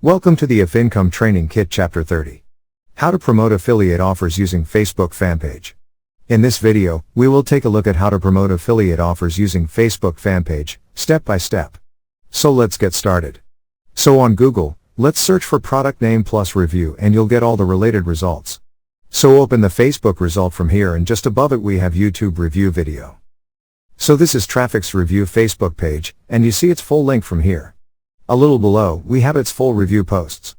Welcome to the Income Training Kit Chapter 30. How to promote affiliate offers using Facebook Fanpage. In this video, we will take a look at how to promote affiliate offers using Facebook Fanpage, step by step. So let's get started. So on Google, let's search for product name plus review and you'll get all the related results. So open the Facebook result from here and just above it we have YouTube review video. So this is Traffic's review Facebook page, and you see its full link from here. A little below, we have its full review posts.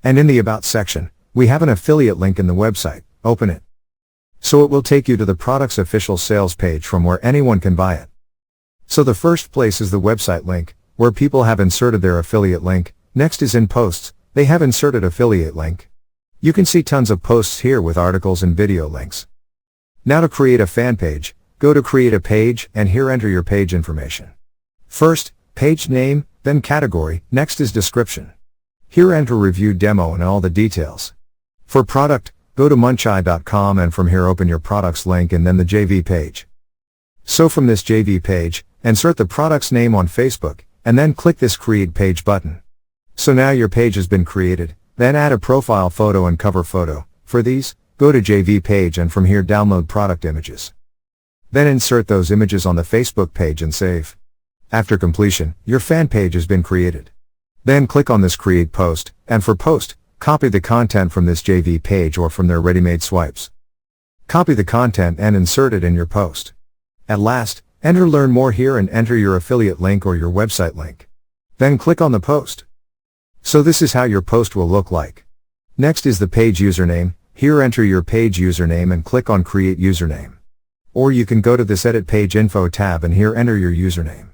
And in the About section, we have an affiliate link in the website. Open it. So it will take you to the product's official sales page from where anyone can buy it. So the first place is the website link, where people have inserted their affiliate link. Next is in posts, they have inserted affiliate link. You can see tons of posts here with articles and video links. Now to create a fan page, go to create a page and here enter your page information. First, page name, then category, next is description. Here enter review demo and all the details. For product, go to muncheye.com and from here open your product's link and then the JV page. So from this JV page, insert the product's name on Facebook, and then click this create page button. So now your page has been created, then add a profile photo and cover photo. For these, go to JV page and from here download product images. Then insert those images on the Facebook page and save. After completion, your fan page has been created. Then click on this create post, and for post, copy the content from this JV page or from their ready-made swipes. Copy the content and insert it in your post. At last, enter learn more here and enter your affiliate link or your website link. Then click on the post. So this is how your post will look like. Next is the page username. Here enter your page username and click on create username. Or you can go to this edit page info tab and here enter your username.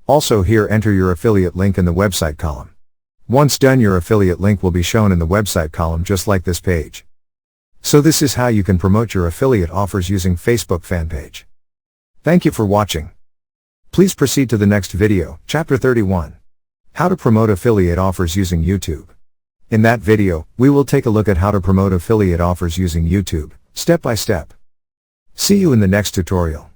Also here enter your affiliate link in the website column. Once done your affiliate link will be shown in the website column just like this page. So this is how you can promote your affiliate offers using Facebook fan page. Thank you for watching. Please proceed to the next video, Chapter 31. How to promote affiliate offers using YouTube. In that video, we will take a look at how to promote affiliate offers using YouTube, step by step. See you in the next tutorial.